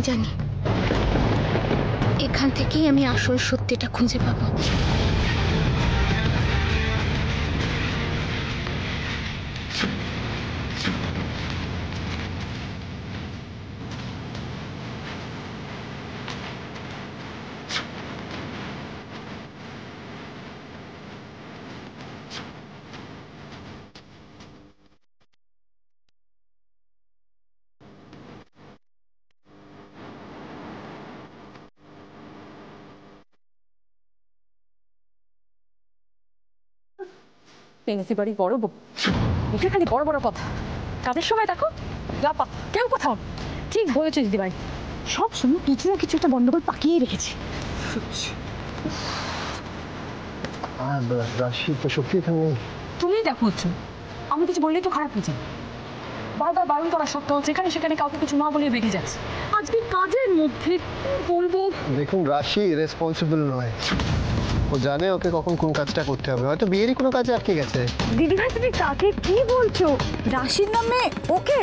জানি এখান থেকেই আমি আসল সত্যিটা খুঁজে পাবো। পেন্সি বাড়ি বড় মুখে খালি বড় বড় কথা, কাজের সময় দেখো কেউ কোথাও। ঠিক বলেছো দিদিভাই, সব সময় কিছু না কিছু একটা গন্ডগোল পাকিয়ে রেখেছি। রাশি তো সত্যি এখানে নেই। তুমি দেখো হচ্ছে, আমি কিছু বললেই তো খারাপ হয়েছে। বারবার বারণ করা সত্ত্বেও যেখানে সেখানে কাউকে কিছু না বলে বেরিয়ে যাচ্ছে। আজকে কাজের মধ্যে বলবো। দেখুন, রাশি রেসপন্সিবল নয়। ও জানে ওকে কখন কোন কাজটা করতে হবে। হয়তো বিয়েরই কোনো কাজে আটকে গেছে। দিদিভাই তুমি কাকে কি বলছো? রাশির নামে ওকে?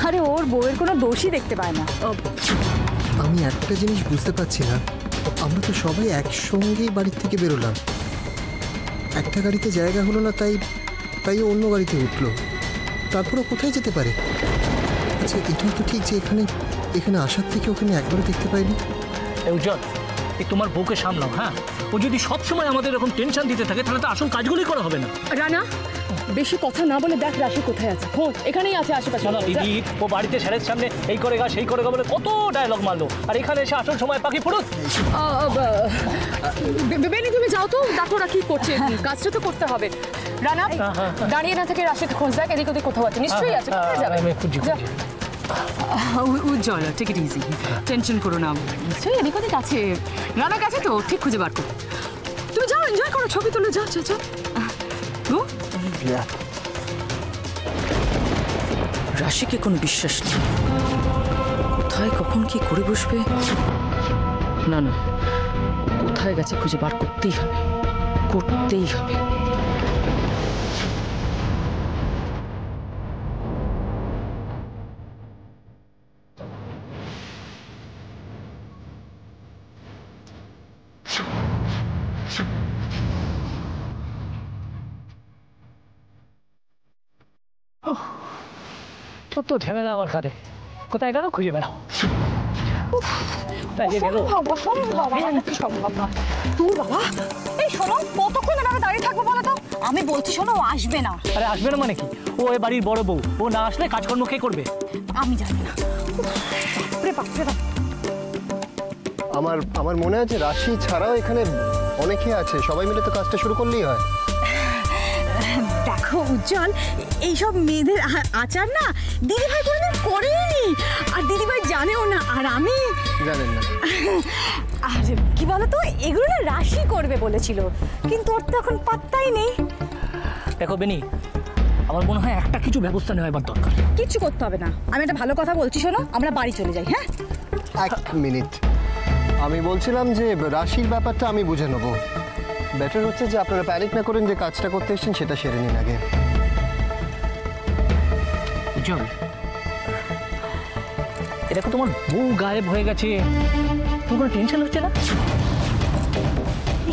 আরে ওর বউয়ের কোনো দোষই দেখতে পায় না। আমি একটা জিনিস বুঝতে পারছি না, আমরা তো সবাই একসঙ্গেই বাড়ির থেকে বেরোলাম, একটা গাড়িতে জায়গা হলো না, তাই অন্য গাড়িতে উঠলো। তারপরে কোথায় যেতে পারে? আচ্ছা, এটাও তো ঠিক যে এখানে আসার থেকে ওখানে একবারও দেখতে পাইনি। উজ্জ্বল, এই তোমার বউকে সামলাও। হ্যাঁ, ও যদি সবসময় আমাদের এরকম টেনশন দিতে থাকে তাহলে তো আসল কাজগুলোই করা হবে না। রানা, বেশি কথা না বলে দেখ রাশি কোথায় আছে। এখানেই আছে আশেপাশে। না দিদি, ও বাড়িতে স্যারের সামনে এই করেগা সেই করেগা বলে কত ডায়লগ মারলো, আর এখানে এসে আসল সময় পাখি ফুরুত। বেনি তুমি যাও তো, দেখো ওরা কি করছে, কাজটা তো করতে হবে। রানা, দাঁড়িয়ে না থেকে রাশিকে খোঁজ দেখ, এদিক ওদিক কোথাও আছে, নিশ্চয়ই আছে। কোথায় যাবে? আমি খুঁজি। উজ্জ্বল, টেক ইট ইজি, টেনশন করো না, নিশ্চয়ই এদিক ওদিক আছে। রানা গেছে তো, ঠিক খুঁজে বার করো। তুমি যাও, এনজয় করো, ছবি তুলে যাও। রাশিকে কোনো বিশ্বাস নেই, কোথায় কখন কি করে বসবে। না, কোথায় গেছে খুঁজে বার করতেই হবে। কত ঝামেলা আমার কাছে, কোথায় গেল খুঁজে বেড়াও। এই শোনো, কতক্ষণ এভাবে দাঁড়িয়ে থাকবো বলো তো? আমি বলছি শোনো, ও আসবে না। আরে আসবে না মানে কি? ও এ বাড়ির বড় বউ, ও না আসলে কাজকর্ম কে করবে? আমি জানি না। আমার মনে আছে রাশি ছাড়াও এখানে অনেকে আছে, সবাই মিলে তো কাজটা শুরু করলেই হয়। দেখো উজ্জ্বল, এইসব মেয়েদের আচার না দিদিভাই কোনোদিন করেনি, আর দিদিভাই জানেও না, আর আমি জানেন না। আর কি বলতো, এগুলো না রাশি করবে বলেছিল, কিন্তু ওর তো এখন পাত্তাই নেই। দেখো বেনি, আমার মনে হয় একটা কিছু ব্যবস্থা নেওয়া এবার দরকার। কিচ্ছু করতে হবে না, আমি একটা ভালো কথা বলছি শোনো, আমরা বাড়ি চলে যাই। হ্যাঁ, এক মিনিট, আমি বলছিলাম যে রাশির ব্যাপারটা আমি বুঝে নেবো। বেটার হচ্ছে যে আপনারা প্যানিক না করেন, যে কাজটা করতে এসেছেন সেটা সেরে নিন আগে। উজ্জ্বল, দেখো তোমার বউ গায়েব হয়ে গেছে, তোমার কোনো টেনশন হচ্ছে না?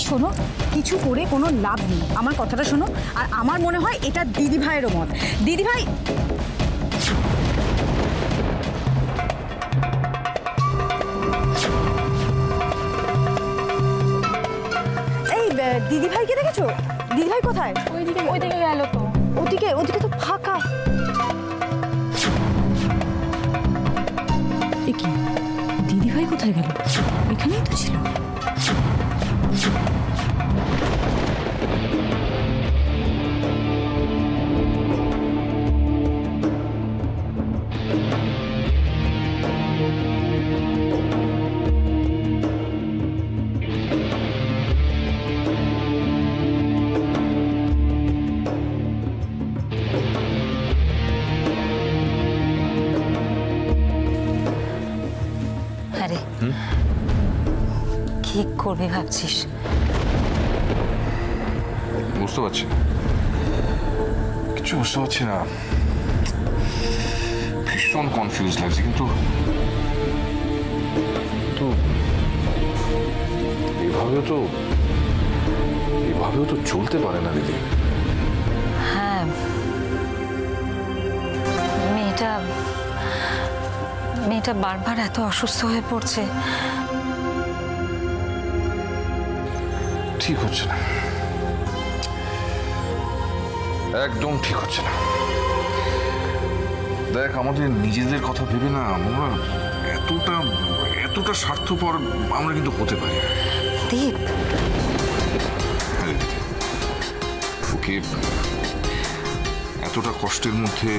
শোনো, কিছু করে কোনো লাভ নেই, আমার কথাটা শোনো। আর আমার মনে হয় এটা দিদিভাইয়েরও মত। দিদিভাই, এই দিদিভাইকে দেখেছো? দিদিভাই কোথায়? ওইদিকে গেল তো। ওদিকে তো ফাঁকা। কি দিদিভাই কোথায় গেল? এখানেই তো ছিল। আরে কি করবে ভাবছিস? বুঝতে পারছি, কিছু বুঝতে পারছি না, ভীষণ কনফিউজ লাগছে। কিন্তু এভাবেও তো চলতে পারে না দিদি। হ্যাঁ, মেয়েটা বারবার এত অসুস্থ হয়ে পড়ছে। ঠিক হচ্ছে না, একদম ঠিক হচ্ছে না। দেখ, আমাদের নিজেদের কথা ভেবে না আমরা এতটা স্বার্থপর আমরা কিন্তু হতে পারি না। দীপ, ওকে এতটা কষ্টের মধ্যে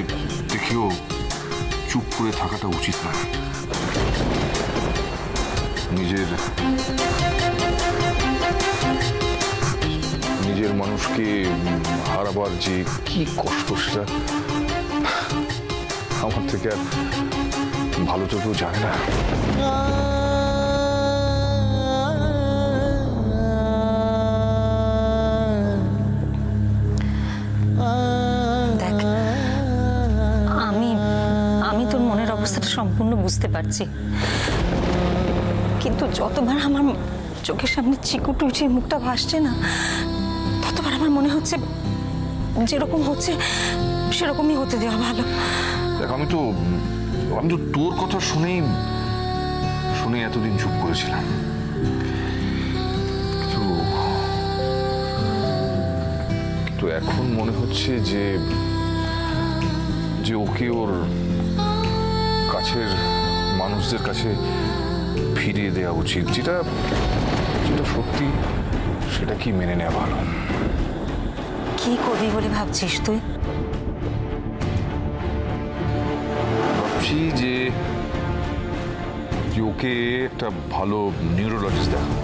দেখেও চুপ করে থাকাটা উচিত না। নিজের মানুষকে হারাবার যে কি কষ্ট, সেটা আমার থেকে আর ভালো তো কেউ জানে না। দেখ, আমি তোর মনের অবস্থাটা সম্পূর্ণ বুঝতে পারছি, কিন্তু যতবার আমার চোখের সামনে চিকু টুইটির মুখটা ভাসছে না, ততবার আমার মনে হচ্ছে যেরকম হচ্ছে সেরকমই হতে দেওয়া ভালো। দেখ, আমি তো তোর কথা শুনে এতদিন চুপ করেছিলাম, কিন্তু এখন মনে হচ্ছে যে ওকে ওর কাছের মানুষদের কাছে ফিরিয়ে দেওয়া উচিত। যেটা সত্যি সেটা কি মেনে নেওয়া ভালো। কি করবি বলে ভাবছিস তুই? ভাবছি যে ওকে একটা ভালো নিউরোলজিস্ট দেখাবো।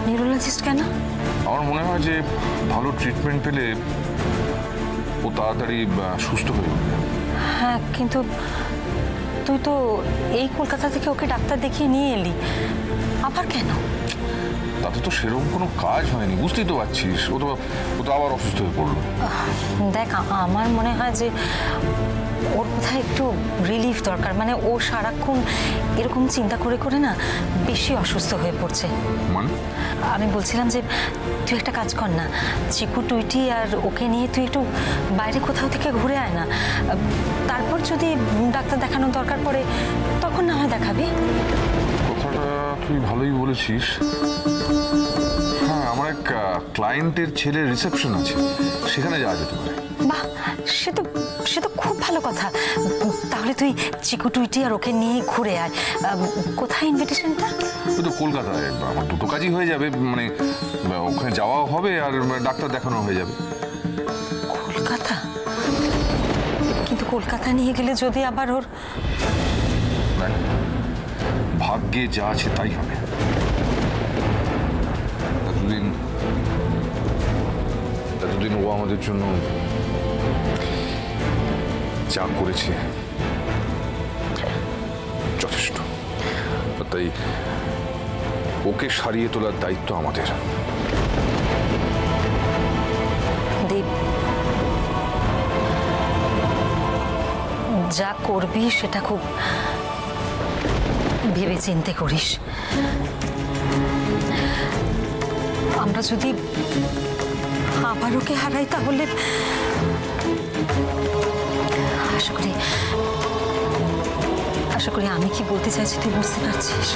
নিউরোলজিস্ট কেন? আমার মনে হয় যে ভালো ট্রিটমেন্ট পেলে ও তাড়াতাড়ি সুস্থ হয়ে যাবে। হ্যাঁ, কিন্তু তুই তো এই কলকাতা থেকে ওকে ডাক্তার দেখিয়ে নিয়ে এলি, আবার কেন? তাতে তো সেরকম কোনো কাজ হয়নি, বুঝতেই তো পারছিস। ও তো আবার অসুস্থ হয়ে পড়লো। দেখ, আমার মনে হয় যে ওর কোথায় একটু রিলিফ দরকার। মানে ও সারাক্ষণ এরকম চিন্তা করে করে না বেশি অসুস্থ হয়ে পড়ছে। মানে? আমি বলছিলাম যে তুই একটা কাজ কর না, চিকু টুইটি আর ওকে নিয়ে তুই একটু বাইরে কোথাও থেকে ঘুরে আয় না, তারপর যদি ডাক্তার দেখানোর দরকার পড়ে তখন না হয় দেখাবি। কথাটা তুই ভালোই বলেছিস। হ্যাঁ, আমার এক ক্লায়েন্টের ছেলের রিসেপশন আছে, সেখানে যাওয়া যেতে পারে। বাহ, সে তো খুব ভালো কথা। তাহলে তুই চিকু টুইটি আর ওকে নিয়ে ঘুরে আয়। কোথায় ইনভিটেশনটা? ওই তো কলকাতায়। আমার দুটো কাজই হয়ে যাবে, মানে ওখানে যাওয়াও হবে আর ডাক্তার দেখানো হয়ে যাবে। কলকাতা? কিন্তু কলকাতা নিয়ে গেলে যদি আবার ওর... ভাগ্যে যা আছে তাই হবে। এতদিন ও আমাদের জন্য যা করেছে যথেষ্ট, তাই ওকে সারিয়ে তোলার দায়িত্ব আমাদের। দীপ, যা করবি সেটা খুব ভেবে চিন্তে করিস। আমরা যদি আবার ওকে হারাই তাহলে আশা করি আমি কি বলতে চাইছি তুই বুঝতে পারছিস।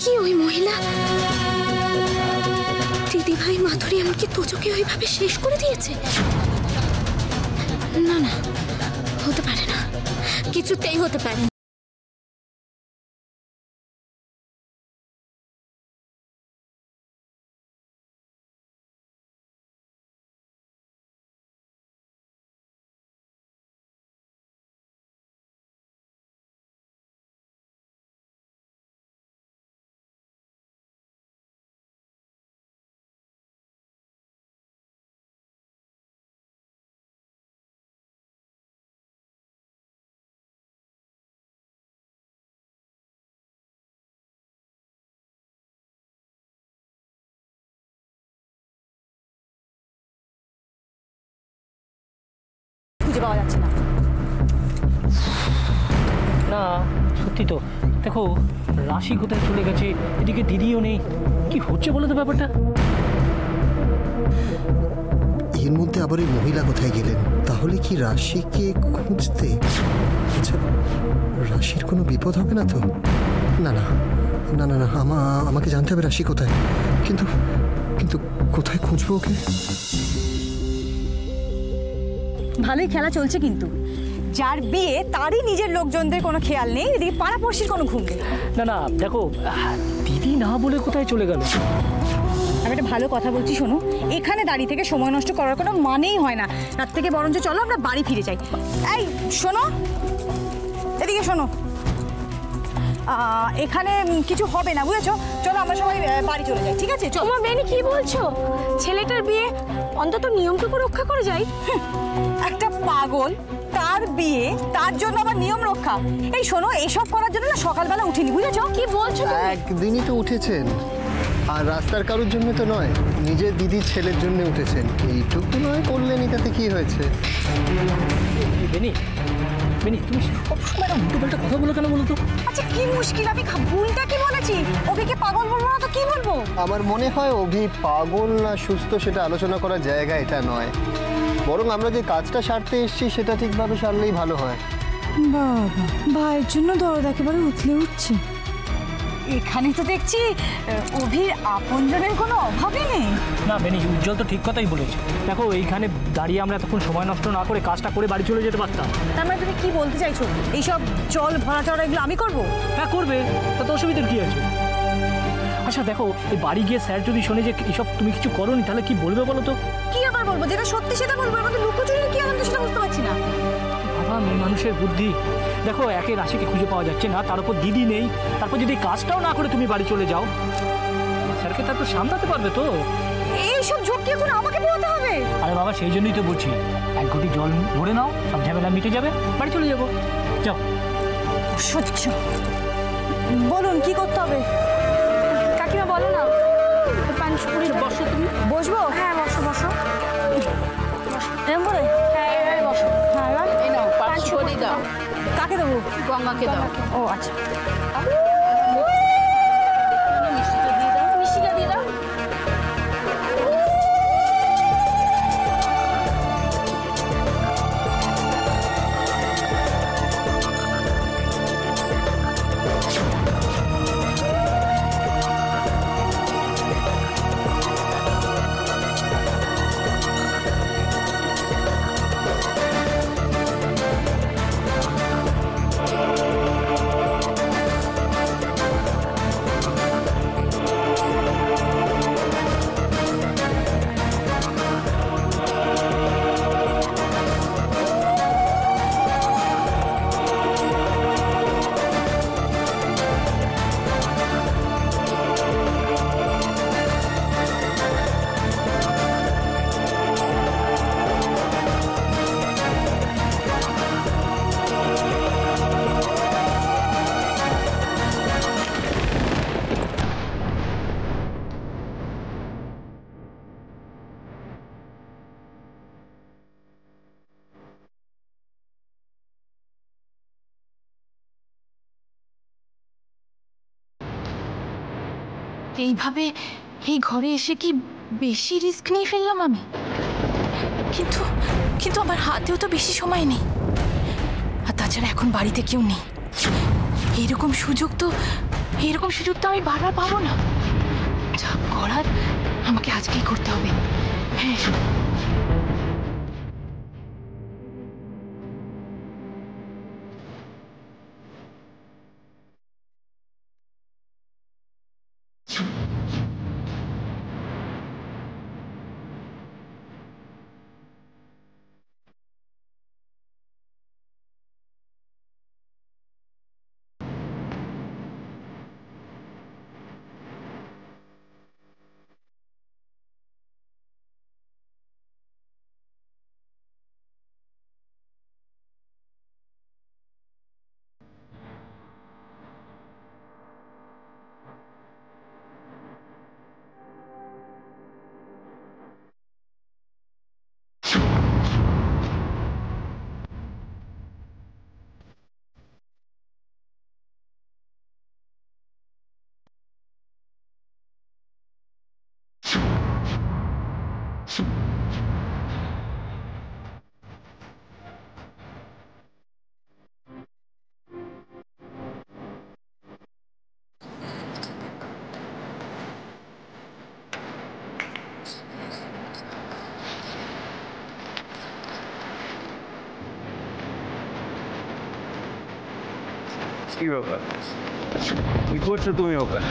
কি ওই মহিলা? দিদি ভাই মাধুরী এমনকি তোজোকে ওইভাবে শেষ করে দিয়েছে? না না, হতে পারে না, কিছুতেই হতে পারে না। খুঁজে পাওয়া যাচ্ছে না। না সত্যি তো, দেখো রাশি কোথায় চলে গেছে, এদিকে দিদিও নেই, কি হচ্ছে বলো তো ব্যাপারটা? এর মধ্যে আবার এই মহিলা কোথায় গেলেন? তাহলে কি রাশিকে খুঁজতে? আচ্ছা, রাশির কোনো বিপদ হবে না তো? না না না না না, আমাকে জানতে হবে রাশি কোথায়। কিন্তু কিন্তু কোথায় খুঁজবো ওকে? ভালোই খেলা চলছে কিন্তু। যার বিয়ে তারই নিজের লোকজনদের কোনো খেয়াল নেই, এদিকে পাড়াপড়শির কোনো ঘুম নেই। না না দেখো, দিদি না বলে কোথায় চলে গেল? আমি একটা ভালো কথা বলছি শোনো, এখানে দাঁড়িয়ে থেকে সময় নষ্ট করার কোনো মানেই হয় না। তার থেকে বরঞ্চ চলো আমরা বাড়ি ফিরে যাই। এই শোনো, এদিকে শোনো, এখানে কিছু হবে না বুঝেছো? চলো আমরা সবাই বাড়ি চলে যাই, ঠিক আছে? চলো। মা বেনি কি বলছো? ছেলেটার বিয়ে অন্তত নিয়মটুকু রক্ষা করে যাই। একটা পাগল, তার বিয়ে, তার জন্য আবার নিয়ম রক্ষা। এই শোনো, এসব করার জন্য না সকালবেলা উঠিনি বুঝেছো? কি বলছো তুমি? একদিনই তো উঠেছেন, আর রাস্তার কারোর জন্য তো নয়, নিজের দিদির ছেলের জন্য উঠেছেন। এইটুকু নয় করলেনই, তাতে কি হয়েছে? বেনি, বেনি তুমি সবসময় উল্টো পাল্টা কথা বলো কেন বলো তো? আচ্ছা কি মুশকিল, আমি ভুলটা কি বলেছি? ওকে পাগল বলবো না তো কি বলবো? আমার মনে হয় অভি পাগল না সুস্থ সেটা আলোচনা করার জায়গা এটা নয়, বরং আমরা যে কাজটা সারতে এসেছি সেটা ঠিকভাবে সারলেই ভালো হয়। বাবা, ভাইয়ের জন্য দরদ একেবারে উঠলে উঠছে। এখানে তো দেখছি অভির আপনজনের কোনো অভাবই নেই। না বেনি, উজ্জ্বল তো ঠিক কথাই বলেছে। দেখো এইখানে দাঁড়িয়ে আমরা এতক্ষণ সময় নষ্ট না করে কাজটা করে বাড়ি চলে যেতে পারতাম। তার মানে তুমি কি বলতে চাইছো? এইসব জল ভরা টরা এগুলো আমি করবো? হ্যাঁ করবে, তাতে অসুবিধার কি আছে? আচ্ছা দেখো, এই বাড়ি গিয়ে স্যার যদি শোনে যে এসব তুমি কিছু করোনি, তাহলে কি বলবে বলো তো? কি আবার বলবো? যেটা সত্যি সেটা বলবো, এর মধ্যে লুকোচুরি কি আনন্দ সেটা বুঝতে পারছি না। বাবা, মেয়ে মানুষের বুদ্ধি। দেখো একে রাশিকে খুঁজে পাওয়া যাচ্ছে না, তার উপর দিদি নেই, তারপর যদি কাজটাও না করে তুমি বাড়ি চলে যাও, স্যারকে তারপর সামলাতে পারবে তো? এইসব ঝক্কি এখন আমাকে পোহাতে হবে? আরে বাবা, সেই জন্যই তো বলছি, এক ঘটি জল ভরে নাও, সব ঝামেলা মিটে যাবে, বাড়ি চলে যাবো। যাও। সহ্য। বলুন কি করতে হবে? কাকিমা বলো না, পাঞ্চপুরি বসো তুমি। বসবো? হ্যাঁ বসো বসো। এরম করে? হ্যাঁ এবার বসো। হ্যাঁ এবার? এই নাও পাঞ্চপুরি দাও। কাকে দেবো? গঙ্গাকে দাও। ও আচ্ছা। মিষ্টিটা দিয়ে দাও, মিষ্টিটা দিয়ে দাও। এইভাবে এই ঘরে এসে কি বেশি রিস্ক নিয়ে ফেললাম আমি? কিন্তু কিন্তু আমার হাতেও তো বেশি সময় নেই, আর তাছাড়া এখন বাড়িতে কেউ নেই। এইরকম সুযোগ তো এরকম সুযোগ তো আমি বারবার পাবো না। যা করার আমাকে আজকেই করতে হবে। হ্যাঁ, কি ব্যাপার, কি করছো তুমি ওখানে?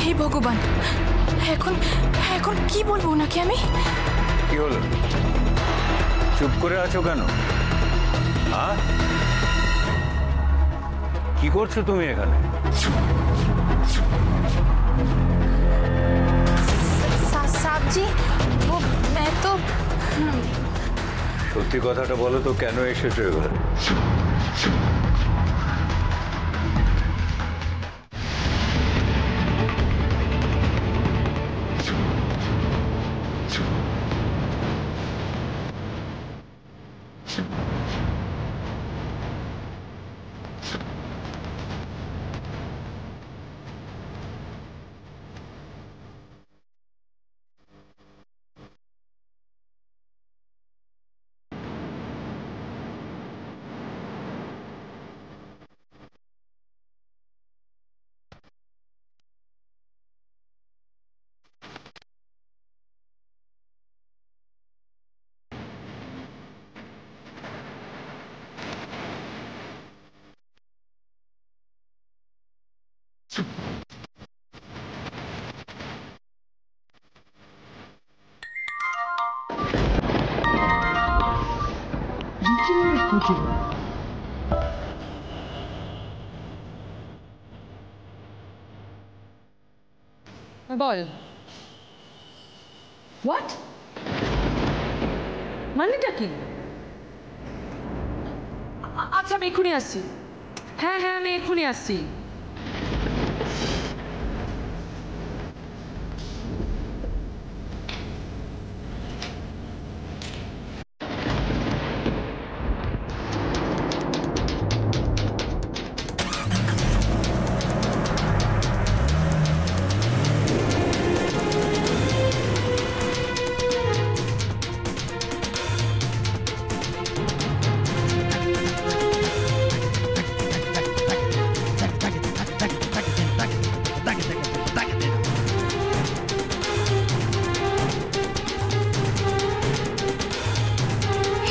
হে ভগবান, এখন এখন কি বলবো ওনাকে আমি? কি হলো, চুপ করে আছো কেন? কি করছো তুমি এখানে? সাবজি, ও मैं तो সত্যি কথাটা বলো তো, কেন এসেছো এখানে? বল, হোয়াট মানেটা কি? আচ্ছা আমি এক্ষুনি আসছি। হ্যাঁ হ্যাঁ আমি এক্ষুনি আসছি।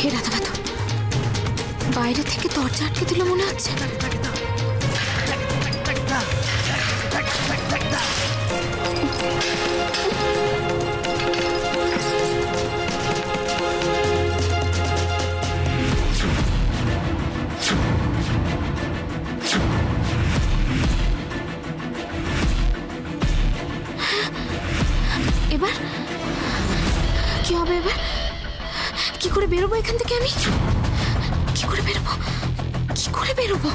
হে রাধানাথ, বাইরে থেকে দরজা আটকে দিল মনে হচ্ছে। এবার কি হবে? এবার কি করে বেরোবো এখান থেকে? আমি কি করে বেরোবো?